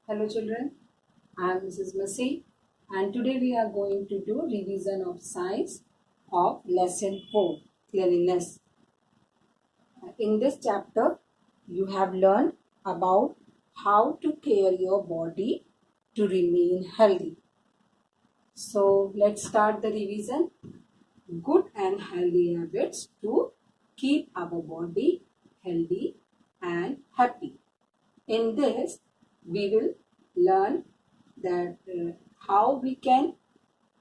Hello children, I am Mrs. Massey and today we are going to do revision of science of lesson 4, cleanliness. In this chapter, you have learned about how to care your body to remain healthy. So let's start the revision. Good and healthy habits to keep our body healthy and happy. In this, we will learn that how we can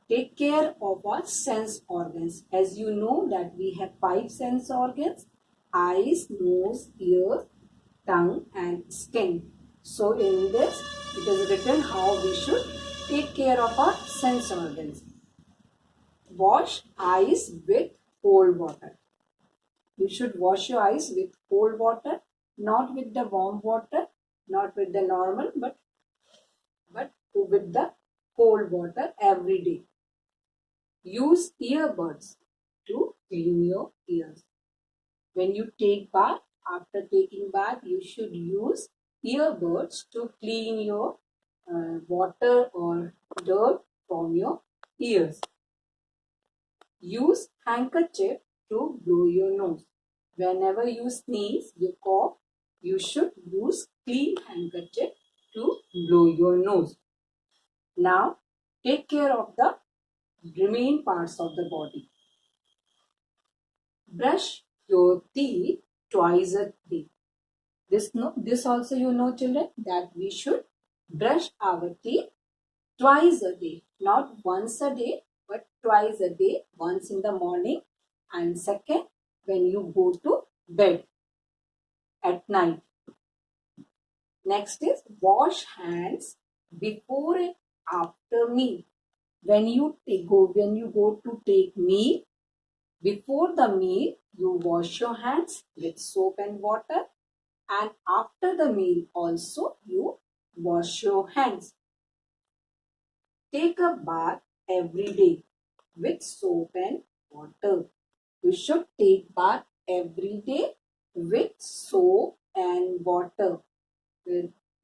take care of our sense organs. As you know that we have 5 sense organs: eyes, nose, ears, tongue and skin. So in this, it is written how we should take care of our sense organs. Wash eyes with cold water. You should wash your eyes with cold water, not with the warm water, not with the normal, but with the cold water every day. Use earbuds to clean your ears. When you take bath, after taking bath, you should use earbuds to clean your water or dirt from your ears. Use handkerchief to blow your nose. Whenever you sneeze, you cough, you should use clean handkerchief to blow your nose. Now, take care of the remaining parts of the body. Brush your teeth twice a day. This also you know children that we should brush our teeth twice a day, not once a day, but twice a day, once in the morning and second when you go to bed at night. Next is wash hands before and after meal. When you go to take meal, before the meal, you wash your hands with soap and water, and after the meal also you wash your hands. Take a bath every day with soap and water. You should take bath every day with soap and water.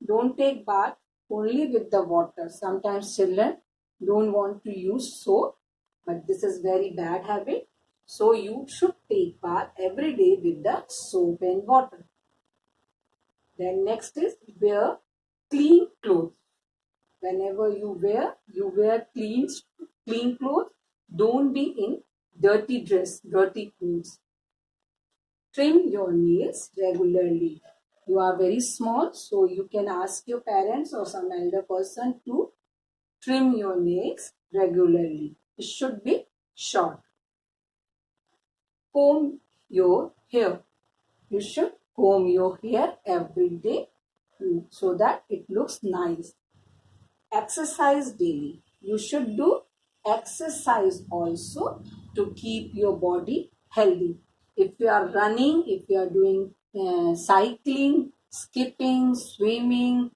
Don't take bath only with the water. Sometimes children don't want to use soap, but this is very bad habit. So you should take bath every day with the soap and water. Then next is wear clean clothes. Whenever you wear clean clothes. Don't be in dirty dress, dirty clothes. Trim your nails regularly. You are very small, so you can ask your parents or some elder person to trim your nails regularly. It should be short. Comb your hair. You should comb your hair every day so that it looks nice. Exercise daily. You should do exercise also to keep your body healthy. If you are running, if you are doing cycling, skipping, swimming,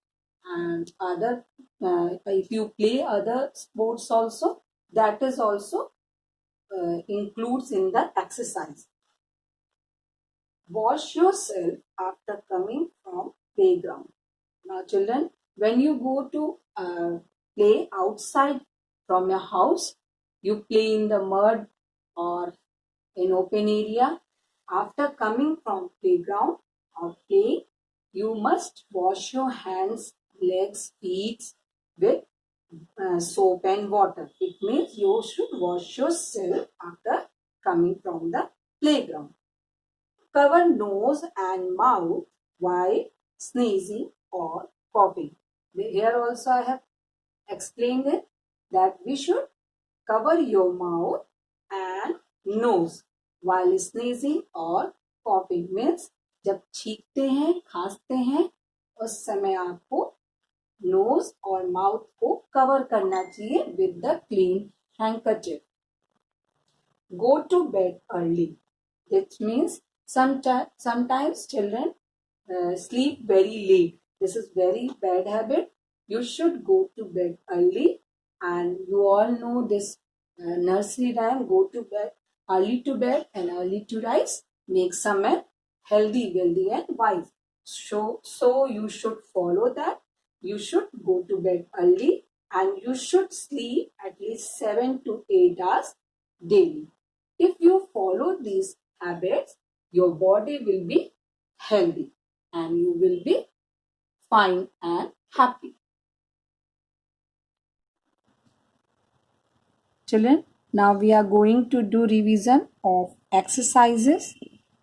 and other, if you play other sports also, that is also includes in the exercise. Wash yourself after coming from playground. Now children, when you go to play outside from your house, you play in the mud or in open area. After coming from playground or play, you must wash your hands, legs, feet with soap and water. It means you should wash yourself after coming from the playground. Cover nose and mouth while sneezing or coughing. Here also I have explained it that we should cover your mouth and nose while sneezing or coughing. Means जब छींकते हैं, खांसते हैं, उस समय आपको knows और mouth को कवर करना चाहिए with the clean handkerchief. Go to bed early. It means sometimes children sleep very late. This is very bad habit. You should go to bed early, and you all know this nursery rhyme: go to bed and early to rise makes a man healthy, wealthy, and wise. So you should follow that. you should go to bed early and you should sleep at least 7 to 8 hours daily. If you follow these habits, your body will be healthy and you will be fine and happy. Children, now we are going to do revision of exercises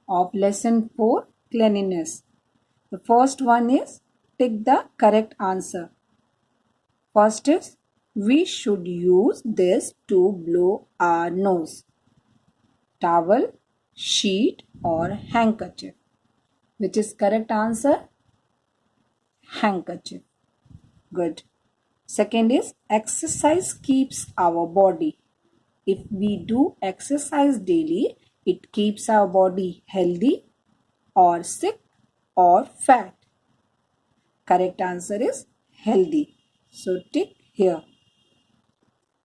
of lesson 4, cleanliness. The first one is take the correct answer. First is we should use this to blow our nose. Towel, sheet or handkerchief. Which is correct answer? Handkerchief. Good. Second is exercise keeps our body. If we do exercise daily, it keeps our body healthy or sick or fat. Correct answer is healthy. So tick here.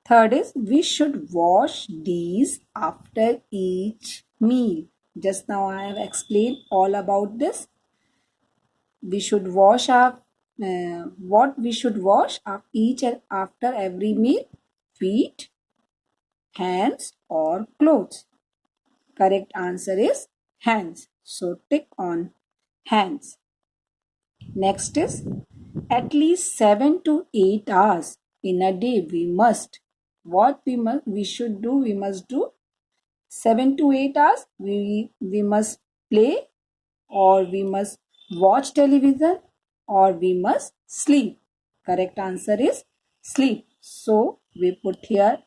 Third is we should wash these after each meal. Just now I have explained all about this. We should wash our what we should wash each and after every meal? Feet, hands or clothes. Correct answer is hands. So tick on hands. Next is at least 7 to 8 hours in a day we must. What we should do? We must do 7 to 8 hours. We must play or we must watch television or we must sleep. Correct answer is sleep. So we put here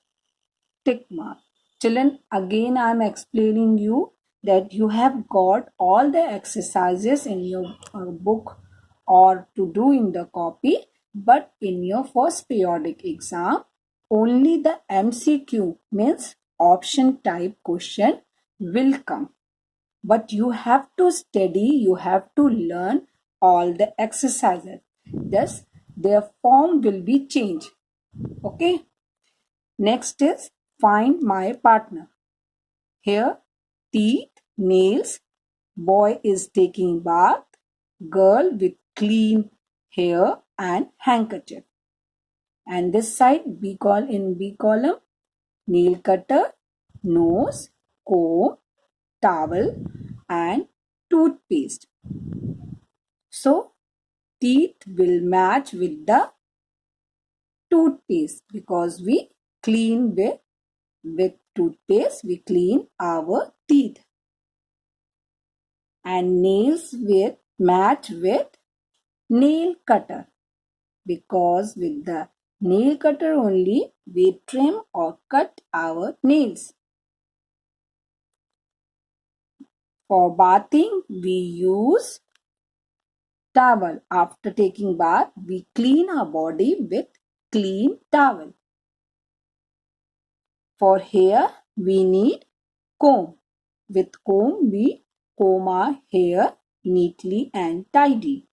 tick mark. Children, again I am explaining you that you have got all the exercises in your book or to do in the copy, but in your first periodic exam only the MCQ means option type question will come. But you have to study, you have to learn all the exercises. Thus, their form will be changed. Okay. Next is find my partner. Here, teeth, nails, boy is taking bath, girl with clean hair and handkerchief. And this side, B column, nail cutter, nose, comb, towel and toothpaste. So, teeth will match with the toothpaste because we clean with toothpaste, we clean our teeth. And nails will match with nail cutter because with the nail cutter only we trim or cut our nails. For bathing, we use towel. After taking bath, we clean our body with clean towel. For hair, we need comb. With comb, we comb our hair neatly and tidy.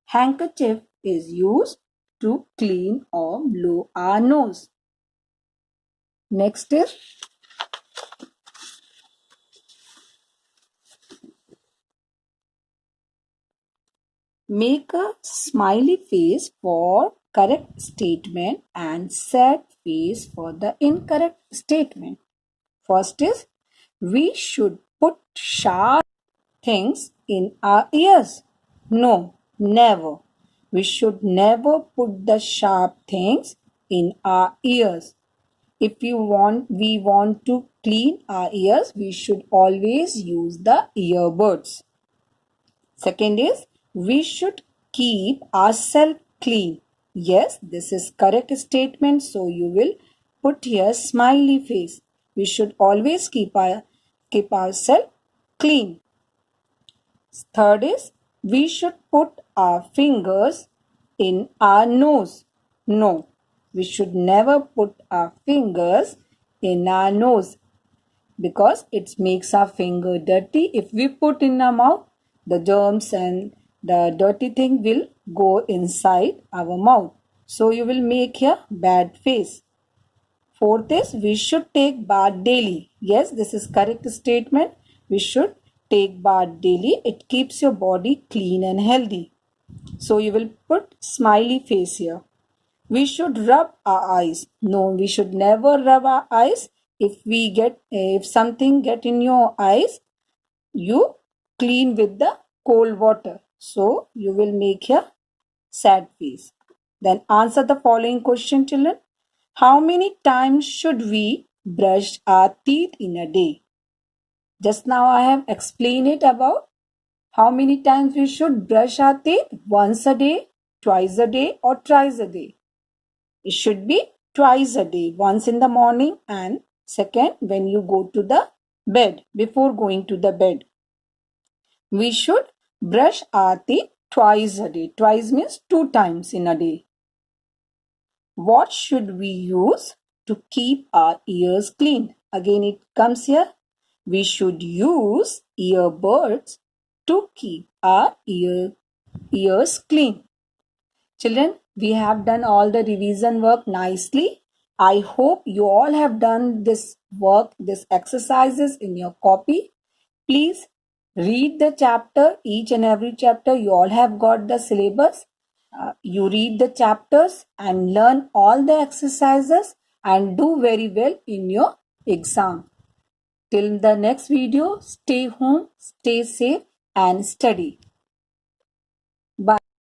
Handkerchief is used to clean or blow our nose. Next is make a smiley face for correct statement and sad face for the incorrect statement. First is we should put sharp things in our ears. No, never. We should never put the sharp things in our ears. If we want to clean our ears, we should always use the earbuds. Second is we should keep ourselves clean. Yes, this is correct statement. So you will put here smiley face. We should always keep ourselves clean. Third is we should put our fingers in our nose. No, we should never put our fingers in our nose because it makes our finger dirty. If we put in our mouth, the germs and the dirty thing will go inside our mouth. So you will make a bad face. Fourth is we should take bath daily. Yes, this is correct statement. We should take bath daily. It keeps your body clean and healthy. So you will put smiley face here. We should rub our eyes. No, we should never rub our eyes. If something get in your eyes, you clean with the cold water. So you will make a sad face. Then answer the following question, children. How many times should we brush our teeth in a day? Just now I have explained it about how many times we should brush our teeth. Once a day, twice a day, or thrice a day. It should be twice a day. Once in the morning and second when you go to the bed, before going to the bed. We should brush our teeth twice a day. Twice means 2 times in a day. What should we use to keep our ears clean? Again it comes here. We should use earbuds to keep our ears clean. Children, we have done all the revision work nicely. I hope you all have done this work, this exercises in your copy. Please read the chapter, each and every chapter. You all have got the syllabus. You read the chapters and learn all the exercises and do very well in your exam. Till the next video, stay home, stay safe and study. Bye.